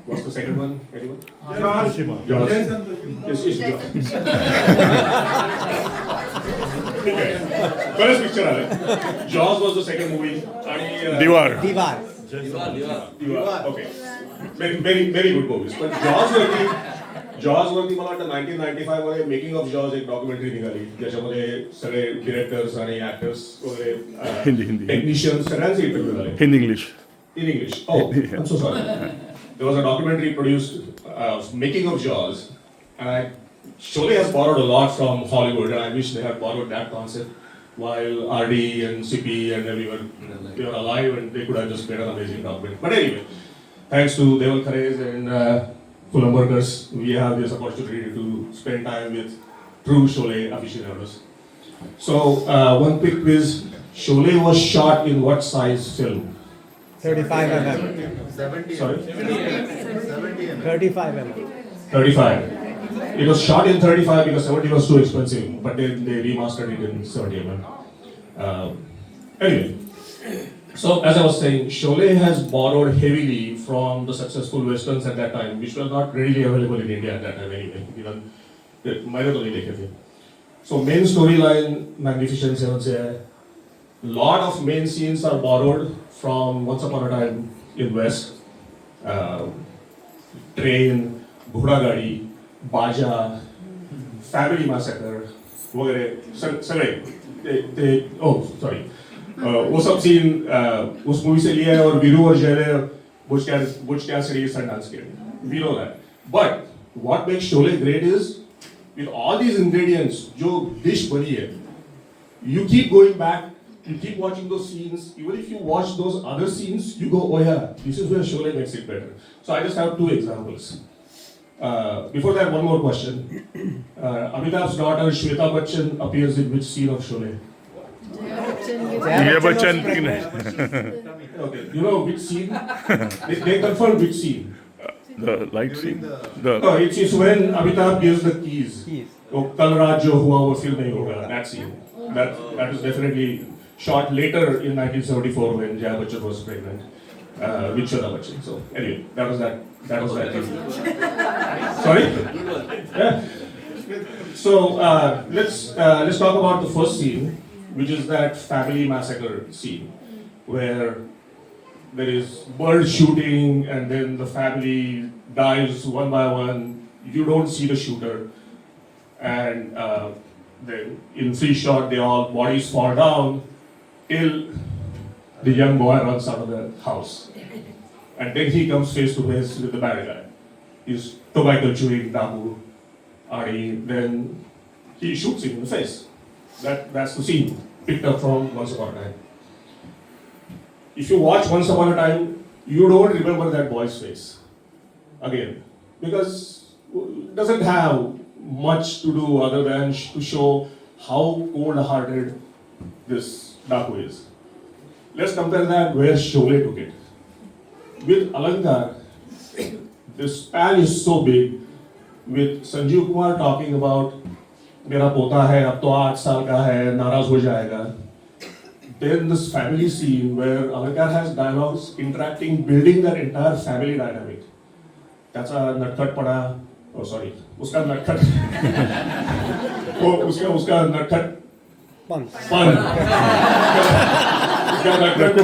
What's the second one? Anyone? Jaws. Jaws. It's Jaws. First picture आले. Jaws was the second movie. आणि Diwar. Okay. Very good movies. But Jaws वरती मला वाटतं 1995 मध्ये making of jaws एक documentary निघाली ज्याच्यामध्ये सगळे डिरेक्टर्स आणि ऍक्टर्स वगैरे हिंदी. टेक्निशियन्स सगळ्यांचे इंटरव्ह्यू झाले. Hindi English. In English. Oh, I'm so sorry. There was a documentary produced, making of Jaws, and Sholay has borrowed a lot from Hollywood, and I wish they had borrowed that concept while RD and CP and everyone they were alive, and they could have just made an amazing documentary. But anyway, thanks to Deval Khares and Fulham workers, we have this opportunity to spend time with true Sholay aficionados. So, one quick quiz: Sholay was shot in what size film? 35 mm. 70. Sorry? 35 mm. 35. It was shot in 35 because 70 was too expensive, but they remastered it in 70 mm. Anyway, so as I was saying, Sholay has borrowed heavily from the successful westerns at that time, which were not readily available in India at that time anyway. Even Mayur and Nupur. So main storyline, Magnificent Seven se hai. Lot of main scenes are borrowed from Once Upon a Time in West. Train, Ghoda Gadi, Baja, Family Massacre, वगैरह सगळे वो सब scene उस movie से लिया है और वीरू और जय ने बुच कैसिडी सनडांस किया. We know that. But what makes Sholay great is with all these ingredients जो dish बनी है, you keep going back. You keep watching those scenes. Even if you watch those other scenes, you go, oh yeah, this is where Sholay makes it better. So I just have two examples. Before that, one more question. Amitabh's daughter Shweta Bachchan appears in which scene of Sholay? Jaya Bachchan. Okay, you know which scene? They confirm which scene. The light scene. It's when Amitabh gives the keys. Oh, Kal Raat Jo Hua Wo Fir Nahi Hoga. That scene. That is definitely shot later in 1974 when Jaya Bachchan was pregnant with Shweta Bachchan. So anyway, that was that thing. Sorry? Yeah. So let's talk about the first scene, which is that family massacre scene where there is bird shooting and then the family dies one by one. You don't see the shooter, and then in free shot, they all bodies fall down till the young boy runs out of the house. And then he comes face to face with the bad guy. He's tobacco chewing Dabu, Ari, then he shoots him in the face. That's the scene picked up from Once Upon a Time. If you watch Once Upon a Time, you don't remember that boy's face again because it doesn't have much to do other than to show how cold-hearted this Daku is. Let's compare that where Sholay took it. With Alankar, the span is so big. With Sanjeev Kumar talking about मेरा पोता है अब तो 8 साल का है नाराज हो जाएगा. Then this family scene where Alankar has dialogues interacting, building that entire family dynamic. त्याचा नटखटपणा सॉरी उसका नटखट उसका नटखट Fun. उसका नटखट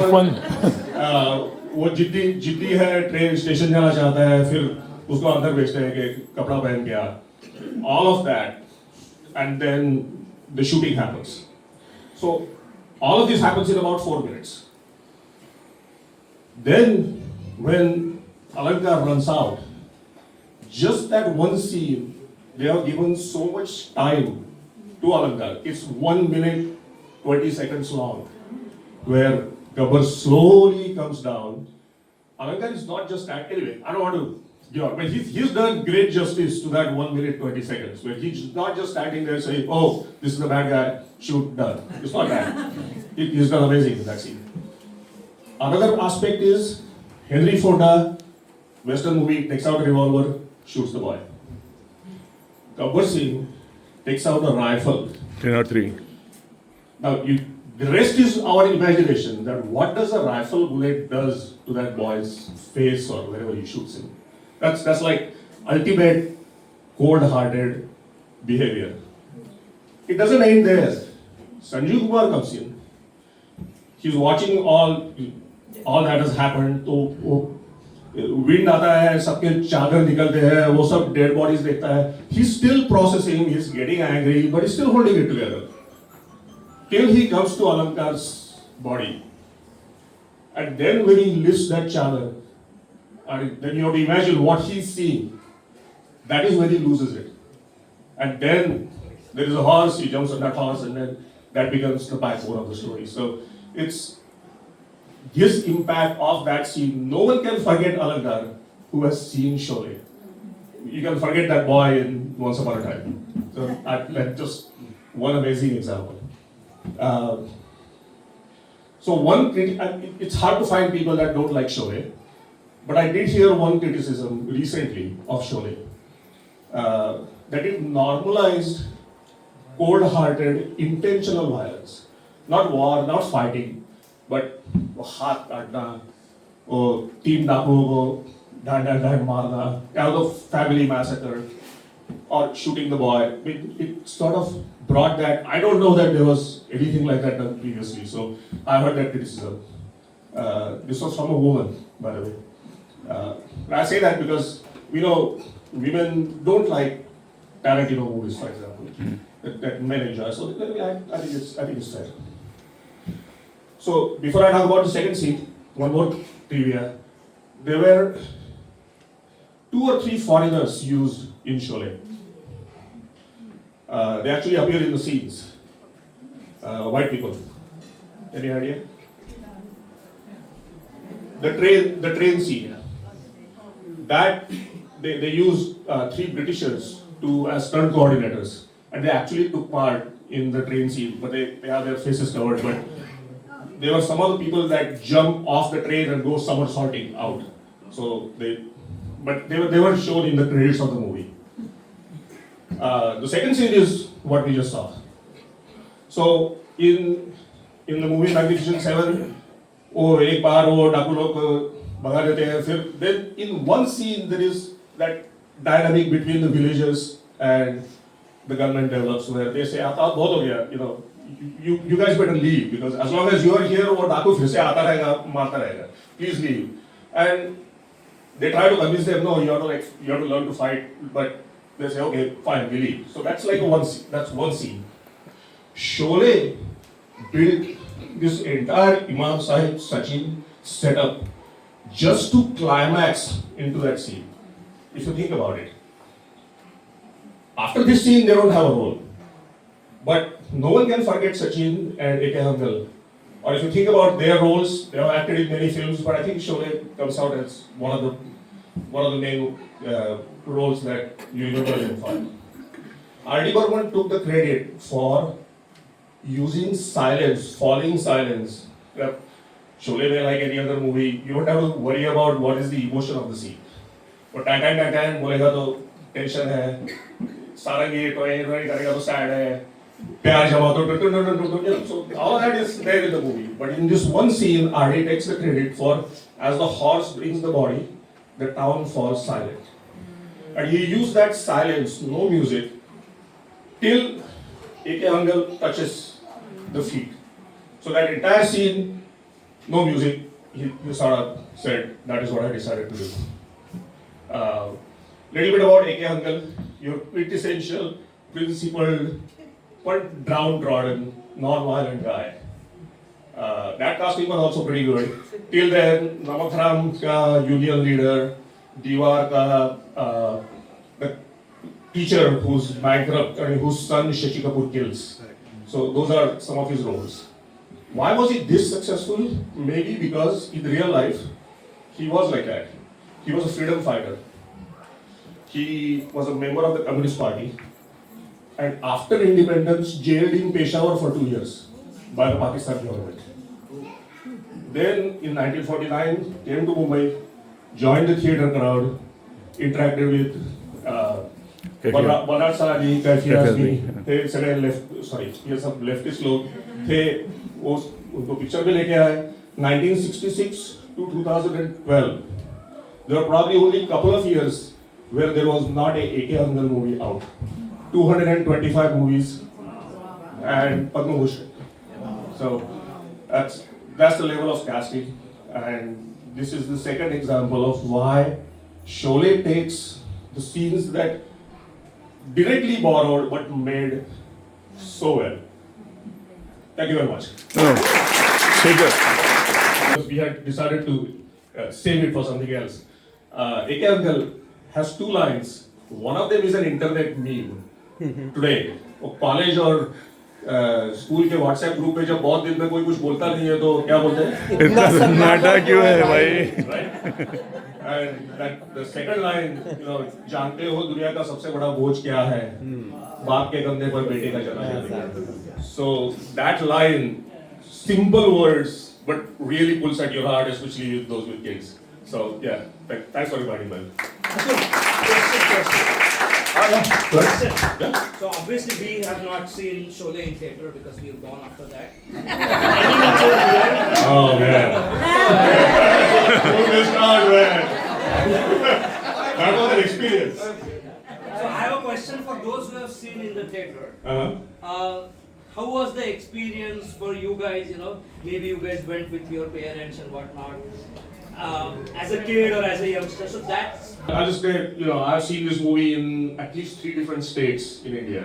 वो जिद्दी है, ट्रेन स्टेशन जाना चाहता है, फिर उसको अंदर भेजते हैं कि कपड़ा पहन के आ. All of that, and then the shooting happens. So all of this happens in about 4 minutes. Then when Alankar runs out, just that one scene, they have given so much time to Alankar. It's 1 minute 20 seconds long, where Gabbar slowly comes down. Alankar is not just anyway. I don't want to give up, but he's done great justice to that 1 minute 20 seconds, where he's not just standing there saying, "Oh, this is the bad guy, shoot, done." It's not that. He's done amazing in that scene. Another aspect is Henry Fonda, Western movie, takes out a revolver, shoots the boy. Gabbar Singh takes out a rifle. 10 or 3. Now, the rest is our imagination, that what does a rifle bullet does to that boy's face or wherever he shoots him. That's like ultimate cold-hearted behavior. It doesn't end there. Sanjeev Kumar comes in. He's watching all that has happened. तो वो wind आता है, सबके चादर निकलते हैं, वो सब dead bodies देखता है. He's still processing. He's getting angry, but he's still holding it together. Till he comes to Alankar's body. And then when he lifts that chadar, and then you have to imagine what he's seeing. That is when he loses it. And then there is a horse, he jumps on that horse, and then that becomes the backbone of the story. So it's his impact of that scene. No one can forget Alankar who has seen Sholay. You can forget that boy in Once Upon a Time. So that's just one amazing example. It's hard to find people that don't like Sholay, but I did hear one criticism recently of Sholay, that it normalized cold-hearted, intentional violence. Not war, not fighting, but हाथ काटना, तीन डाकुओं को ढांढ मारना, kind of family massacre, or shooting the boy. It sort of brought that. I don't know that there was anything like that done previously, so I heard that criticism. This was from a woman, by the way. And I say that because we know women don't like Tarantino movies, for example, that men enjoy. So I think it's fair. So before I talk about the second scene, one more trivia. There were 2 or 3 foreigners used in Sholay. They actually appear in the scenes. White people. Any idea? The train scene. That they used 3 Britishers as stunt coordinators, and they actually took part in the train scene. But they have their faces covered. But there were some of the people that jump off the train and go somersaulting out. So they weren't shown in the credits of the movie. The second scene is what we just saw. So in the movie Magnificent Seven, एक बार वो डाकू लोग भगा देते हैं. फिर then in one scene there is that dynamic between the villagers and the gunmen develops where they say आता बहुत हो गया, you guys better leave because as long as you are here वो डाकू फिर से आता रहेगा मारता रहेगा. Please leave. And they try to convince them, no, you have to learn to fight, but they say, okay, fine, we leave. So that's like that's one scene. Sholay built this entire Imam Sahib Sachin setup just to climax into that scene. If you think about it. After this scene, they don't have a role. But no one can forget Sachin and A.K. Hangal. Or if you think about their roles, they have acted in many films, but I think Sholay comes out as one of the main roles that you remember them for. R.D. Burman took the credit for using silence, falling silence. Sholay, like any other movie, you don't have to worry about what is the emotion of the scene. But tan बोलेगा तो tension है, सारंगी टोए करेगा तो sad है. So all that is there in the movie. But in this one scene, R.D. takes the credit for as the horse brings the body, the town falls silent. And he used that silence, no music, till A.K. Hangal touches the feet. So that entire scene, no music, he sort of said, that is what I decided to do. Little bit about A.K. Hangal, your quintessential, principled, but downtrodden, non-violent guy. That casting was also pretty good. Till then, Namakram ka union leader, Diwar ka the teacher who's bankrupt and whose son Shashi Kapoor kills. So those are some of his roles. Why was he this successful? Maybe because in real life, he was like that. He was a freedom fighter. He was a member of the Communist Party. And after independence, jailed in Peshawar for 2 years by the Pakistan government. Then in 1949, came to Mumbai, joined the theatre crowd, interacted with Bernard Salani, Kaifi Azmi, थे सगळे ये सब leftist लोग थे, उनको picture में लेके आए. 1966 to 2012, there were probably only a couple of years where there was not a AK Angal movie out. 225 movies and Padma Bhushan. So that's the level of casting, and this is the second example of why Sholay takes the scenes that directly borrowed but made so well. Thank you very much. No. Take it. Because we had decided to save it for something else. AK Uncle has two lines. One of them is an internet meme. Today, college और school के WhatsApp group पे जब बहुत दिन में कोई कुछ बोलता नहीं है तो क्या बोलते हैं? इतना सन्नाटा क्यों है भाई? Right? And that the second line, जानते हो दुनिया का सबसे बड़ा बोझ क्या है? बाप के कंधे पर बेटे का चला जाना. So that line, simple words, but really pulls at your heart, especially with those with kids. So yeah, thanks for reminding me. Question. Yeah. So obviously we have not seen Sholay in theatre because we have gone after that. Anyone over here? Oh man. Who missed out, man? That was an experience. So I have a question for those who have seen in the theatre. Uh-huh. How was the experience for you guys? Maybe you guys went with your parents and whatnot. As a kid or as a youngster, so that's. I'll just say, I've seen this movie in at least 3 different states in India.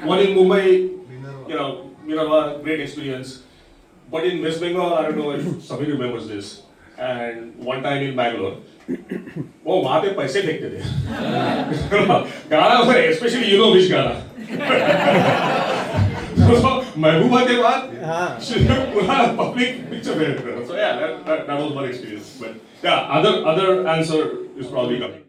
One in Mumbai, Minerva, great experience. But in West Bengal, I don't know if somebody remembers this. And one time in Bangalore, वो वहाँ पे पैसे फेंकते थे. गाना, especially which गाना. महबूबा के बाद पूरा public picture में. So yeah, that was one experience. But yeah, other answer is probably coming.